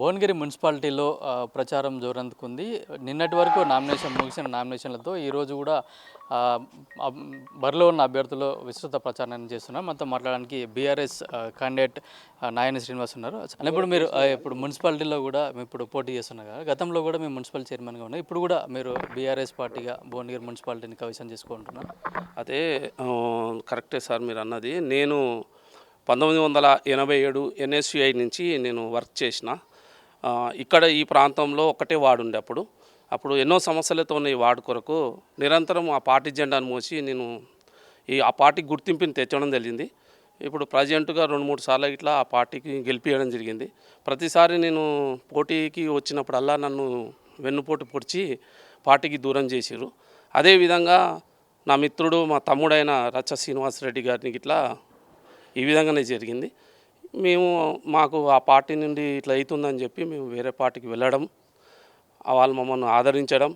భువనగిరి మున్సిపాలిటీలో ప్రచారం జోరందుకుంది. నిన్నటి వరకు ముగిసిన నామినేషన్లతో ఈరోజు కూడా బరిలో ఉన్న అభ్యర్థులు విస్తృత ప్రచారాన్ని చేస్తున్నారు. మనతో మాట్లాడడానికి బీఆర్ఎస్ క్యాండిడేట్ నాయని శ్రీనివాస్ ఉన్నారు. ఇప్పుడు మీరు ఇప్పుడు మున్సిపాలిటీలో కూడా ఇప్పుడు పోటీ చేస్తున్నారు కదా, గతంలో కూడా మేము మున్సిపల్ చైర్మన్గా ఉన్నారు. ఇప్పుడు కూడా మీరు బీఆర్ఎస్ పార్టీగా భువనగిరి మున్సిపాలిటీని కైవసం చేసుకుంటున్నారు. అదే కరెక్టే సార్ మీరు అన్నది. నేను 1987 ఎన్ఎస్యుఐ నుంచి నేను వర్క్ చేసిన. ఇక్కడ ఈ ప్రాంతంలో ఒకటే వార్డు ఉండే అప్పుడు ఎన్నో సమస్యలతో ఉన్న ఈ వార్డు కొరకు నిరంతరం ఆ పార్టీ జెండాను మోసి నేను ఆ పార్టీకి గుర్తింపుని తెచ్చడం జరిగింది. ఇప్పుడు ప్రజెంట్గా 2-3 సార్లు ఇట్లా ఆ పార్టీకి గెలిపించడం జరిగింది. ప్రతిసారి నేను పోటీకి వచ్చినప్పుడల్లా నన్ను వెన్నుపోటు పొడిచి పార్టీకి దూరం చేసిరు. అదేవిధంగా నా మిత్రుడు మా తమ్ముడైన రచ్చ శ్రీనివాసరెడ్డి గారిని ఇట్లా ఈ విధంగానే జరిగింది. మాకు ఆ పార్టీ నుండి ఇట్లా అవుతుందని చెప్పి మేము వేరే పార్టీకి వెళ్ళడం, వాళ్ళు మమ్మల్ని ఆదరించడం,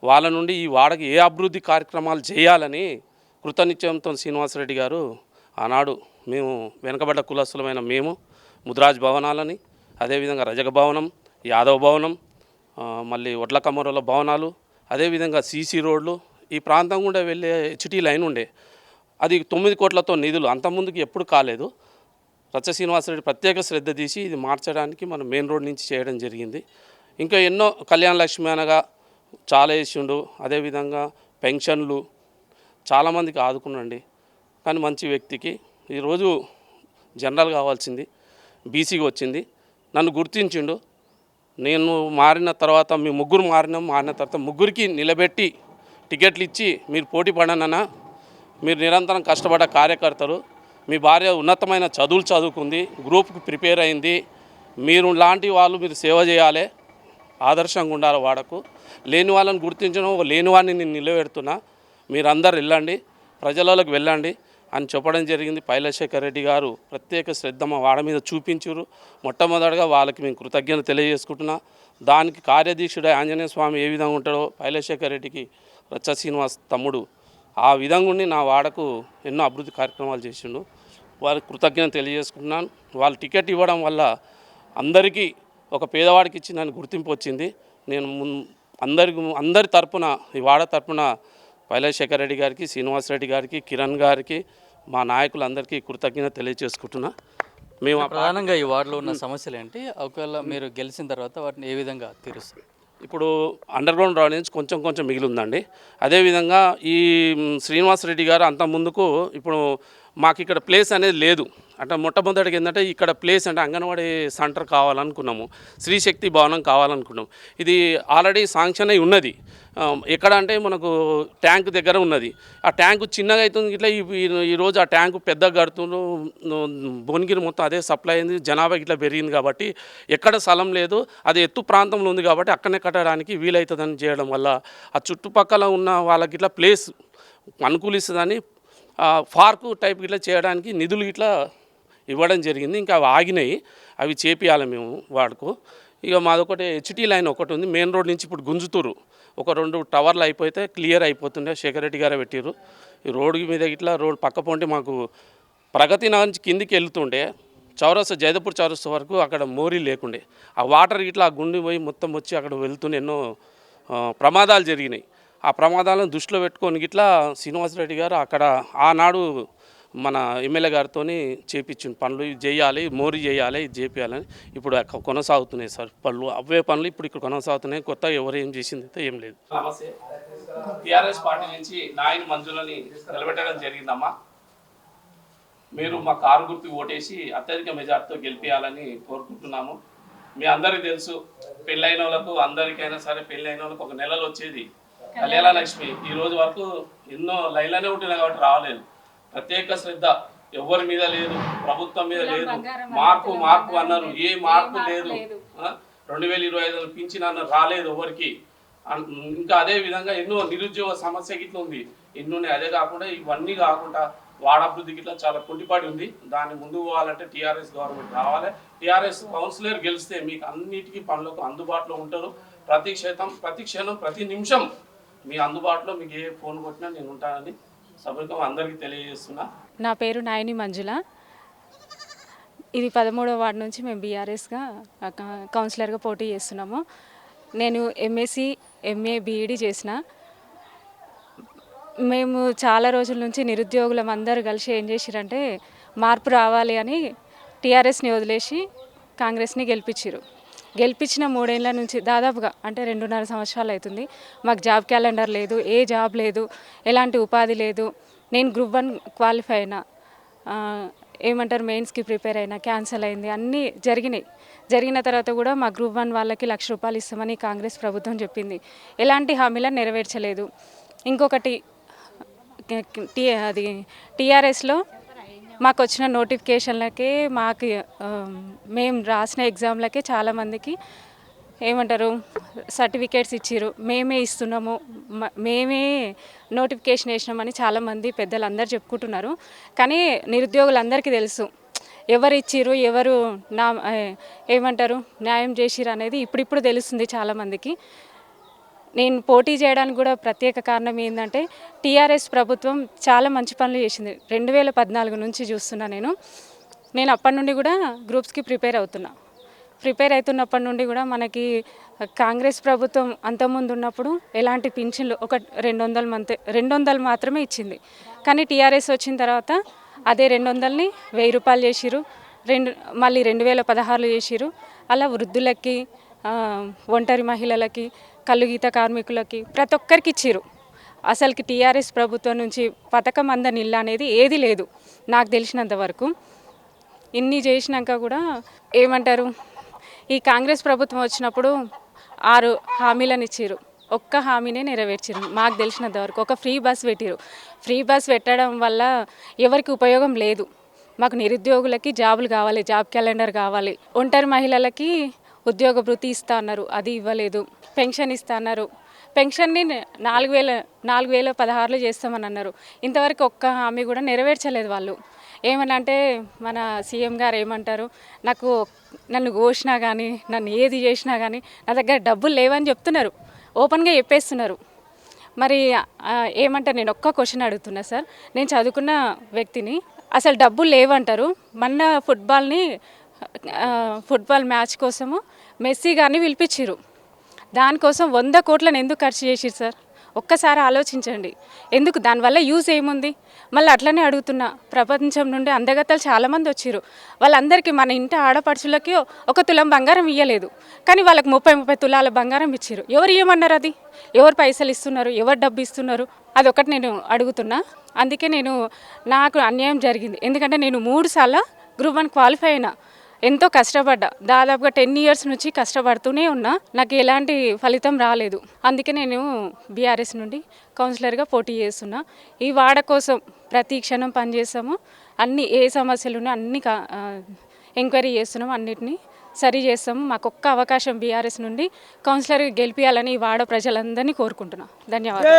వాళ్ళ నుండి ఈ వాడకి ఏ అభివృద్ధి కార్యక్రమాలు చేయాలని కృతనిశ్చయంతో శ్రీనివాసరెడ్డి గారు ఆనాడు మేము వెనుకబడ్డ కులస్తులమైన ముద్రాజ్ భవనాలని, అదేవిధంగా రజక భవనం, యాదవ్ భవనం, మళ్ళీ ఒడ్ల కమ్మరుల భవనాలు, అదేవిధంగా సీసీ రోడ్లు, ఈ ప్రాంతం గుండా వెళ్ళే హెచ్టీ లైన్ ఉండే, అది 9 కోట్లతో నిధులు అంతకుముందుకు ఎప్పుడు కాలేదు. రచ్చ శ్రీనివాసరెడ్డి ప్రత్యేక శ్రద్ధ తీసి ఇది మార్చడానికి మనం మెయిన్ రోడ్ నుంచి చేయడం జరిగింది. ఇంకా ఎన్నో కళ్యాణ లక్ష్మి అనగా చాలా వేసిండు. అదేవిధంగా పెన్షన్లు చాలామందికి ఆదుకున్నాండి. కానీ మంచి వ్యక్తికి ఈరోజు జనరల్ కావాల్సింది బీసీగా వచ్చింది. నన్ను గుర్తించిండు. నేను మారిన తర్వాత మారిన తర్వాత ముగ్గురికి నిలబెట్టి టికెట్లు ఇచ్చి మీరు పోటీ పడనన్నా, మీరు నిరంతరం కష్టపడ్డ కార్యకర్తలు, మీ భార్య ఉన్నతమైన చదువులు చదువుకుంది, గ్రూప్కి ప్రిపేర్ అయింది, మీరు లాంటి వాళ్ళు మీరు సేవ చేయాలి, ఆదర్శంగా ఉండాలి, వాడకు లేని వాళ్ళని గుర్తించడం, లేని వాడిని నేను నిలబెడుతున్నా, మీరందరూ వెళ్ళండి, ప్రజలలోకి వెళ్ళండి అని చెప్పడం జరిగింది. పైలశేఖర్ రెడ్డి గారు ప్రత్యేక శ్రద్ధ మా వాడ మీద చూపించారు. మొట్టమొదటిగా వాళ్ళకి మేము కృతజ్ఞత తెలియజేసుకుంటున్నా. దానికి కార్యదీక్షుడు ఆంజనేయ స్వామి ఏ విధంగా ఉంటాడో పైలశేఖర్ రెడ్డికి రచ్చ శ్రీనివాస్ తమ్ముడు ఆ విధంగా ఉండి నా వాడకు ఎన్నో అభివృద్ధి కార్యక్రమాలు చేసిండు. వాళ్ళకి కృతజ్ఞత తెలియజేసుకుంటున్నాను. వాళ్ళు టికెట్ ఇవ్వడం వల్ల అందరికీ ఒక పేదవాడికి ఇచ్చి నన్ను గుర్తింపు వచ్చింది. నేను అందరి తరపున ఈ వాడ తరపున పైలశేఖర్ రెడ్డి గారికి, శ్రీనివాసరెడ్డి గారికి, కిరణ్ గారికి, మా నాయకులందరికీ కృతజ్ఞత తెలియజేసుకుంటున్నా. మేము ప్రధానంగా ఈ వార్డులో ఉన్న సమస్యలు ఏంటి, ఒకవేళ మీరు గెలిచిన తర్వాత వాటిని ఏ విధంగా తీరుస్తారు? ఇప్పుడు అండర్ గ్రౌండ్ డ్రైనేజ్ కొంచెం మిగిలి ఉందండి. అదేవిధంగా ఈ శ్రీనివాసరెడ్డి గారు అంత ముందుకు ఇప్పుడు మాకు ఇక్కడ ప్లేస్ అనేది లేదు. అంటే మొట్టమొదటికి ఏంటంటే ఇక్కడ ప్లేస్ అంటే అంగన్వాడీ సెంటర్ కావాలనుకున్నాము, స్త్రీశక్తి భవనం కావాలనుకున్నాము. ఇది ఆల్రెడీ శాంక్షన్ అయి ఉన్నది. ఎక్కడ అంటే మనకు ట్యాంక్ దగ్గర ఉన్నది. ఆ ట్యాంకు చిన్నగా అవుతుంది. ఇట్లా ఈరోజు ఆ ట్యాంకు పెద్దగా కడుతున్నారు. భువనగిరి మొత్తం అదే సప్లై అయింది. జనాభా ఇట్లా పెరిగింది కాబట్టి ఎక్కడ స్థలం లేదు. అది ఎత్తు ప్రాంతంలో ఉంది కాబట్టి అక్కడనే కట్టడానికి వీలవుతుందని చేయడం వల్ల ఆ చుట్టుపక్కల ఉన్న వాళ్ళకి ఇట్లా ప్లేస్ అనుకూలిస్తుందని పార్కు టైప్ ఇట్లా చేయడానికి నిధులు ఇట్లా ఇవ్వడం జరిగింది. ఇంకా అవి ఆగినాయి, అవి చేపియాలి మేము వాడుకు. ఇక మాదొకటి హెచ్టీ లైన్ ఒకటి ఉంది. మెయిన్ రోడ్ నుంచి ఇప్పుడు గుంజుతూరు ఒక 2 టవర్లు అయిపోతే క్లియర్ అయిపోతుండే. శేఖర్ రెడ్డి గారే పెట్టారు. ఈ రోడ్డు మీద ఇట్లా రోడ్ పక్క పొంటి మాకు ప్రగతి నగర్ నుంచి కిందికి వెళ్తుండే జైదపూర్ చౌరస్తా వరకు అక్కడ మోరీ లేకుండే. ఆ వాటర్ ఇట్లా ఆ గుండి పోయి మొత్తం వచ్చి అక్కడ వెళ్తూనే ఎన్నో ప్రమాదాలు జరిగినాయి. ఆ ప్రమాదాలను దృష్టిలో పెట్టుకొని ఇట్లా శ్రీనివాసరెడ్డి గారు అక్కడ ఆనాడు మన ఎమ్మెల్యే గారితో చేపించిన పనులు చేయాలి, మోరీ చేయాలి, ఇది చేయాలని ఇప్పుడు కొనసాగుతున్నాయి సార్ పనులు. అవే పనులు ఇప్పుడు ఇక్కడ కొనసాగుతున్నాయి. కొత్త ఎవరు ఏం చేసింది అయితే ఏం లేదు. టీఆర్ఎస్ పార్టీ నుంచి నాయని మంజులని నిలబెట్టడం జరిగిందమ్మా. మీరు మా కారు గుర్తు ఓటేసి అత్యధిక మెజార్టీతో గెలిపించాలని కోరుకుంటున్నాము. మీ అందరికీ తెలుసు, పెళ్ళైన వాళ్ళకు అందరికైనా సరే పెళ్ళైన వాళ్ళకు ఒక నెలలో వచ్చేది కళ్యాణ లక్ష్మి. ఈ రోజు వరకు ఎన్నో లైన్లనే ఉంటున్నాయి కాబట్టి రాలేదు. ప్రత్యేక శ్రద్ధ ఎవరి మీద లేదు, ప్రభుత్వం మీద లేదు. మార్పు అన్నారు, ఏ మార్పు లేదు. 2025 పింఛన్ అన్నారు, రాలేదు ఎవరికి. ఇంకా అదే విధంగా ఎన్నో నిరుద్యోగ సమస్య గిట్ల ఉంది, ఎన్నో. అదే కాకుండా ఇవన్నీ కాకుండా వాడాభివృద్ధికి ఇట్లా చాలా కుంటిపాటి ఉంది. దాన్ని ముందుకు పోవాలంటే టీఆర్ఎస్ గవర్నమెంట్ రావాలి. టీఆర్ఎస్ కౌన్సిలర్ గెలిస్తే మీకు అన్నిటికీ పనులకు అందుబాటులో ఉంటారు. ప్రతి క్షణం ప్రతి నిమిషం మీ అందుబాటులో మీకు ఏ ఫోన్ కొట్టినా నేను ఉంటానని సభకు అందరికీ తెలియజేస్తున్నా. నా పేరు నాయని మంజుల. ఇది 13వ వార్డు నుంచి మేము బీఆర్ఎస్గా కౌన్సిలర్గా పోటీ చేస్తున్నాము. నేను ఎంఎస్సి ఎంఏ బీఈడి చేసిన. మేము చాలా రోజుల నుంచి నిరుద్యోగులం అందరూ కలిసి ఏం చేసిరంటే మార్పు రావాలి అని టీఆర్ఎస్ని వదిలేసి కాంగ్రెస్ని గెలిపించిన 3 ఏళ్ళ నుంచి దాదాపుగా అంటే 2.5 సంవత్సరాలు అవుతుంది. మాకు జాబ్ క్యాలెండర్ లేదు, ఏ జాబ్ లేదు, ఎలాంటి ఉపాధి లేదు. నేను గ్రూప్ 1 క్వాలిఫై అయినా, ఏమంటారు మెయిన్స్కి ప్రిపేర్ అయినా, క్యాన్సిల్ అయింది, అన్నీ జరిగిన తర్వాత కూడా మా గ్రూప్ 1 వాళ్ళకి ₹1,00,000 ఇస్తామని కాంగ్రెస్ ప్రభుత్వం చెప్పింది. ఎలాంటి హామీలను నెరవేర్చలేదు. ఇంకొకటి అది టీఆర్ఎస్లో మాకు వచ్చిన నోటిఫికేషన్లకే మేము రాసిన ఎగ్జామ్లకే చాలామందికి ఏమంటారు సర్టిఫికేట్స్ ఇచ్చిర్రు, మేమే ఇస్తున్నాము, మేమే నోటిఫికేషన్ వేసినామని చాలామంది పెద్దలు అందరు చెప్పుకుంటున్నారు. కానీ నిరుద్యోగులందరికీ తెలుసు ఎవరు ఇచ్చిర్రు, ఎవరు ఏమంటారు న్యాయం చేసిర్రు అనేది ఇప్పుడిప్పుడు తెలుస్తుంది చాలామందికి. నేను పోటీ చేయడానికి కూడా ప్రత్యేక కారణం ఏంటంటే టీఆర్ఎస్ ప్రభుత్వం చాలా మంచి పనులు చేసింది. 2014 నుంచి చూస్తున్నా నేను అప్పటి నుండి కూడా గ్రూప్స్కి ప్రిపేర్ అవుతున్నప్పటి నుండి కూడా మనకి కాంగ్రెస్ ప్రభుత్వం అంతకుముందు ఉన్నప్పుడు ఎలాంటి పింఛన్లు ఒక 200 మాత్రమే ఇచ్చింది. కానీ టీఆర్ఎస్ వచ్చిన తర్వాత అదే 200ని ₹1000 చేసిరు, మళ్ళీ 2016 చేసిరు. అలా వృద్ధులకి, ఒంటరి మహిళలకి, కల్లుగీత కార్మికులకి ప్రతి ఒక్కరికి ఇచ్చిరు. అసలుకి టీఆర్ఎస్ ప్రభుత్వం నుంచి పథకం అందని ఇల్లు అనేది ఏది లేదు నాకు తెలిసినంత వరకు. ఇన్ని చేసినాక కూడా ఏమంటారు ఈ కాంగ్రెస్ ప్రభుత్వం వచ్చినప్పుడు 6 హామీలను ఇచ్చిరు, ఒక్క హామీనే నెరవేర్చిరు మాకు తెలిసినంత వరకు. ఒక ఫ్రీ బస్ పెట్టిరు. ఫ్రీ బస్ పెట్టడం వల్ల ఎవరికి ఉపయోగం లేదు. మాకు నిరుద్యోగులకి జాబులు కావాలి, జాబ్ క్యాలెండర్ కావాలి. ఒంటరి మహిళలకి ఉద్యోగ భృతి ఇస్తా అన్నారు, అది ఇవ్వలేదు. పెన్షన్ ఇస్తా అన్నారు, పెన్షన్ని 4,016 చేస్తామని అన్నారు. ఇంతవరకు ఒక్క హామీ కూడా నెరవేర్చలేదు వాళ్ళు. ఏమనంటే మన సీఎం గారు ఏమంటారు, నన్ను ఘోషినా కానీ నన్ను ఏది చేసినా కానీ నా దగ్గర డబ్బులు లేవని చెప్తున్నారు, ఓపెన్గా చెప్పేస్తున్నారు. మరి ఏమంటారు, నేను ఒక్క క్వశ్చన్ అడుగుతున్నా సార్. నేను చదువుకున్న వ్యక్తిని, అసలు డబ్బులు లేవంటారు. మొన్న ఫుట్బాల్ మ్యాచ్ కోసము మెస్సీ గారిని పిలిపించారు. దానికోసం 100 కోట్లను ఎందుకు ఖర్చు చేసిరు సార్? ఒక్కసారి ఆలోచించండి. ఎందుకు? దానివల్ల యూజ్ ఏముంది? మళ్ళీ అట్లనే అడుగుతున్నా, ప్రపంచం నుండి అందగత్తలు చాలామంది వచ్చిరు. వాళ్ళందరికీ మన ఇంటి ఆడపడుచులకి 1 తులం బంగారం ఇవ్వలేదు, కానీ వాళ్ళకి 30 తులాల బంగారం ఇచ్చిరు. ఎవరు ఇవ్వమన్నారు? అది ఎవరు పైసలు ఇస్తున్నారు, ఎవరు డబ్బు ఇస్తున్నారు? అదొకటి నేను అడుగుతున్నా. అందుకే నాకు అన్యాయం జరిగింది. ఎందుకంటే నేను 3 సార్లు గ్రూప్ 1 క్వాలిఫై అయినా, ఎంతో కష్టపడ్డా, దాదాపుగా 10 ఇయర్స్ నుంచి కష్టపడుతూనే ఉన్నా, నాకు ఎలాంటి ఫలితం రాలేదు. అందుకే నేను బీఆర్ఎస్ నుండి కౌన్సిలర్గా పోటీ చేస్తున్నా. ఈ వాడ కోసం ప్రతి క్షణం పనిచేస్తాము. అన్ని ఏ సమస్యలు ఉన్నా అన్ని ఎంక్వైరీ చేస్తున్నాము, అన్నిటినీ సరి చేస్తాము. మాకు ఒక్క అవకాశం బీఆర్ఎస్ నుండి కౌన్సిలర్గా గెలిపించాలని ఈ వాడ ప్రజలందరినీ కోరుకుంటున్నాను. ధన్యవాదాలు.